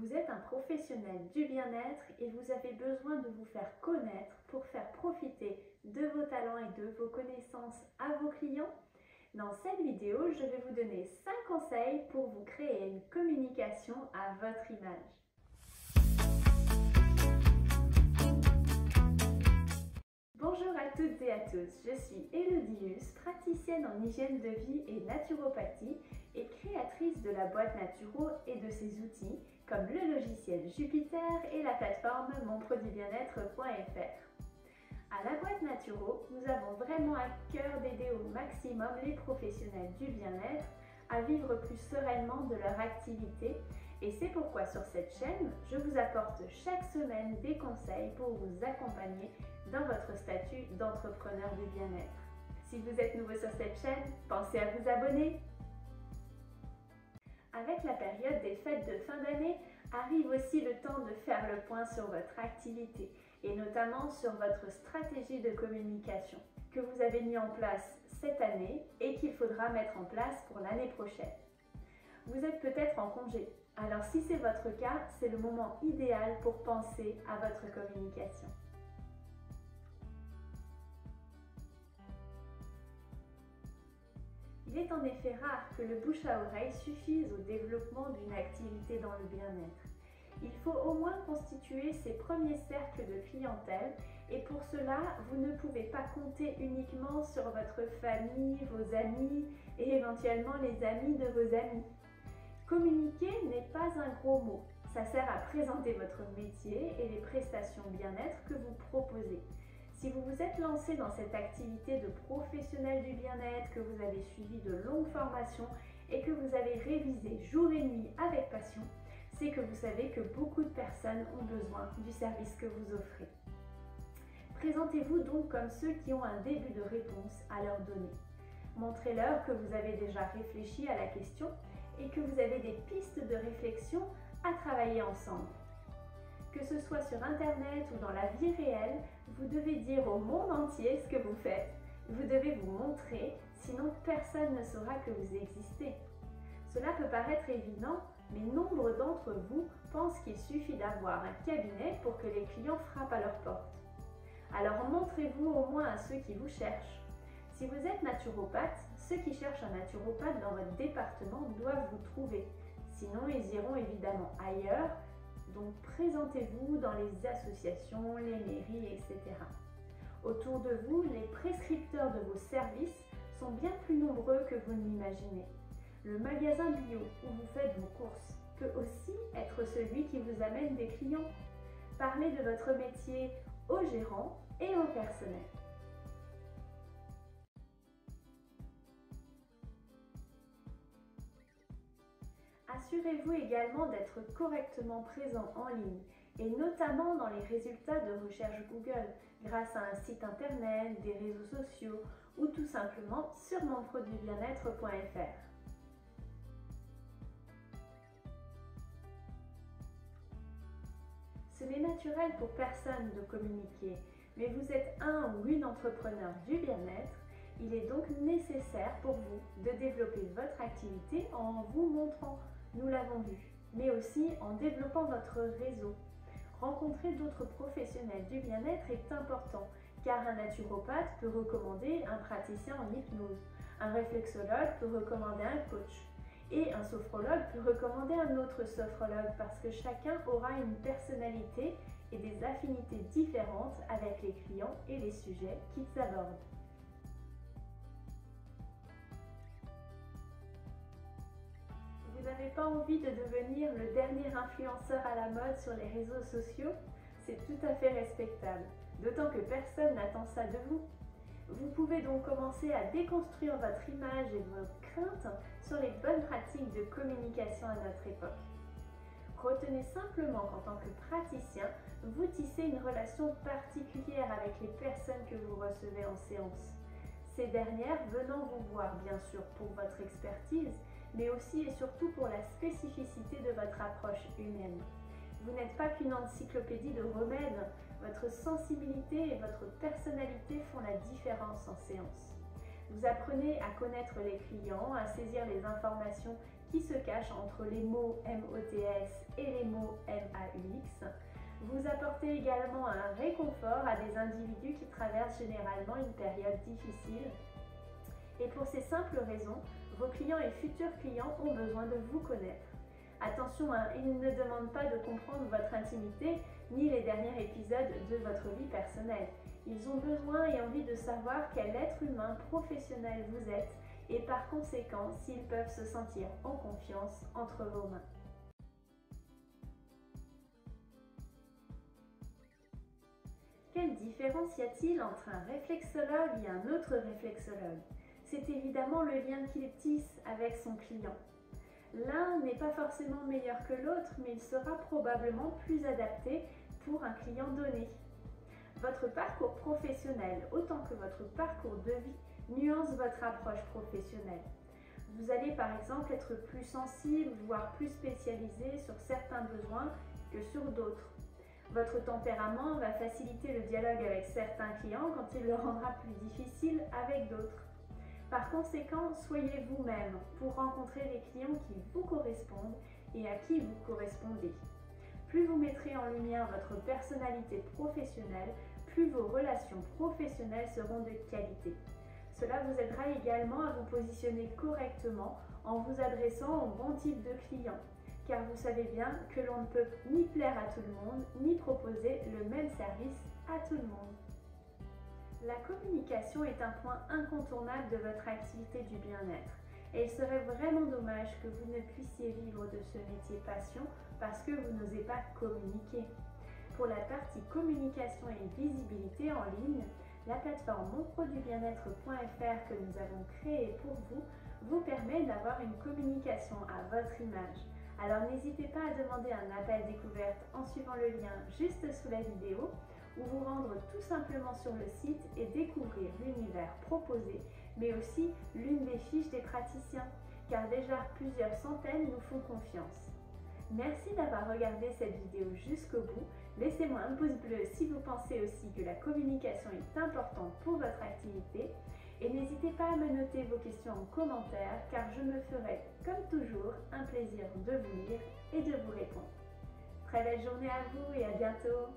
Vous êtes un professionnel du bien-être et vous avez besoin de vous faire connaître pour faire profiter de vos talents et de vos connaissances à vos clients. Dans cette vidéo, je vais vous donner 5 conseils pour vous créer une communication à votre image. Bonjour à toutes et à tous, je suis Élodie Hus, praticienne en hygiène de vie et naturopathie et créatrice de la boîte Naturo et de ses outils comme le logiciel Jupiter et la plateforme monproduitbienêtre.fr. À la boîte Naturo, nous avons vraiment à cœur d'aider au maximum les professionnels du bien-être à vivre plus sereinement de leur activité et c'est pourquoi sur cette chaîne, je vous apporte chaque semaine des conseils pour vous accompagner dans votre statut d'entrepreneur du bien-être. Si vous êtes nouveau sur cette chaîne, pensez à vous abonner. Avec la période des fêtes de fin d'année, arrive aussi le temps de faire le point sur votre activité et notamment sur votre stratégie de communication que vous avez mis en place cette année et qu'il faudra mettre en place pour l'année prochaine. Vous êtes peut-être en congé, alors si c'est votre cas, c'est le moment idéal pour penser à votre communication. Il est en effet rare que le bouche à oreille suffise au développement d'une activité dans le bien-être. Il faut au moins constituer ses premiers cercles de clientèle et pour cela, vous ne pouvez pas compter uniquement sur votre famille, vos amis et éventuellement les amis de vos amis. Communiquer n'est pas un gros mot, ça sert à présenter votre métier et les prestations bien-être que vous proposez. Si vous vous êtes lancé dans cette activité de professionnel du bien-être, que vous avez suivi de longues formations et que vous avez révisé jour et nuit avec passion, c'est que vous savez que beaucoup de personnes ont besoin du service que vous offrez. Présentez-vous donc comme ceux qui ont un début de réponse à leur donner. Montrez-leur que vous avez déjà réfléchi à la question et que vous avez des pistes de réflexion à travailler ensemble. Que ce soit sur Internet ou dans la vie réelle, vous devez dire au monde entier ce que vous faites. Vous devez vous montrer, sinon personne ne saura que vous existez. Cela peut paraître évident, mais nombre d'entre vous pensent qu'il suffit d'avoir un cabinet pour que les clients frappent à leur porte. Alors montrez-vous au moins à ceux qui vous cherchent. Si vous êtes naturopathe, ceux qui cherchent un naturopathe dans votre département doivent vous trouver. Sinon, ils iront évidemment ailleurs. Donc présentez-vous dans les associations, les mairies, etc. Autour de vous, les prescripteurs de vos services sont bien plus nombreux que vous ne l'imaginez. Le magasin bio où vous faites vos courses peut aussi être celui qui vous amène des clients. Parlez de votre métier aux gérants et au personnel. Assurez-vous également d'être correctement présent en ligne et notamment dans les résultats de recherche Google grâce à un site internet, des réseaux sociaux ou tout simplement sur monproduitbienêtre.fr. Ce n'est naturel pour personne de communiquer, mais vous êtes un ou une entrepreneur du bien-être. Il est donc nécessaire pour vous de développer votre activité en vous montrant, nous l'avons vu, mais aussi en développant votre réseau. Rencontrer d'autres professionnels du bien-être est important, car un naturopathe peut recommander un praticien en hypnose, un réflexologue peut recommander un coach, et un sophrologue peut recommander un autre sophrologue parce que chacun aura une personnalité et des affinités différentes avec les clients et les sujets qu'ils abordent. Vous n'avez pas envie de devenir le dernier influenceur à la mode sur les réseaux sociaux? C'est tout à fait respectable, d'autant que personne n'attend ça de vous. Vous pouvez donc commencer à déconstruire votre image et vos craintes sur les bonnes pratiques de communication à notre époque. Retenez simplement qu'en tant que praticien, vous tissez une relation particulière avec les personnes que vous recevez en séance. Ces dernières venant vous voir bien sûr pour votre expertise, mais aussi et surtout pour la spécificité de votre approche humaine. Vous n'êtes pas qu'une encyclopédie de remèdes, votre sensibilité et votre personnalité font la différence en séance. Vous apprenez à connaître les clients, à saisir les informations qui se cachent entre les mots MOTS et les mots vous apporter également un réconfort à des individus qui traversent généralement une période difficile. Et pour ces simples raisons, vos clients et futurs clients ont besoin de vous connaître. Attention, ils ne demandent pas de comprendre votre intimité ni les derniers épisodes de votre vie personnelle. Ils ont besoin et envie de savoir quel être humain professionnel vous êtes et par conséquent s'ils peuvent se sentir en confiance entre vos mains. Quelle différence y a-t-il entre un réflexologue et un autre réflexologue? C'est évidemment le lien qu'il tisse avec son client. L'un n'est pas forcément meilleur que l'autre, mais il sera probablement plus adapté pour un client donné. Votre parcours professionnel, autant que votre parcours de vie, nuance votre approche professionnelle. Vous allez par exemple être plus sensible, voire plus spécialisé sur certains besoins que sur d'autres. Votre tempérament va faciliter le dialogue avec certains clients quand il le rendra plus difficile avec d'autres. Par conséquent, soyez vous-même pour rencontrer les clients qui vous correspondent et à qui vous correspondez. Plus vous mettrez en lumière votre personnalité professionnelle, plus vos relations professionnelles seront de qualité. Cela vous aidera également à vous positionner correctement en vous adressant au bon type de client, car vous savez bien que l'on ne peut ni plaire à tout le monde, ni proposer le même service à tout le monde. La communication est un point incontournable de votre activité du bien-être et il serait vraiment dommage que vous ne puissiez vivre de ce métier passion parce que vous n'osez pas communiquer. Pour la partie communication et visibilité en ligne, la plateforme monproduitbienêtre.fr que nous avons créée pour vous vous permet d'avoir une communication à votre image. Alors n'hésitez pas à demander un appel découverte en suivant le lien juste sous la vidéo ou vous rendre tout simplement sur le site et découvrir l'univers proposé, mais aussi l'une des fiches des praticiens, car déjà plusieurs centaines nous font confiance. Merci d'avoir regardé cette vidéo jusqu'au bout. Laissez-moi un pouce bleu si vous pensez aussi que la communication est importante pour votre activité et n'hésitez pas à me noter vos questions en commentaire car je me ferai, comme toujours, un plaisir de vous lire et de vous répondre. Très belle journée à vous et à bientôt!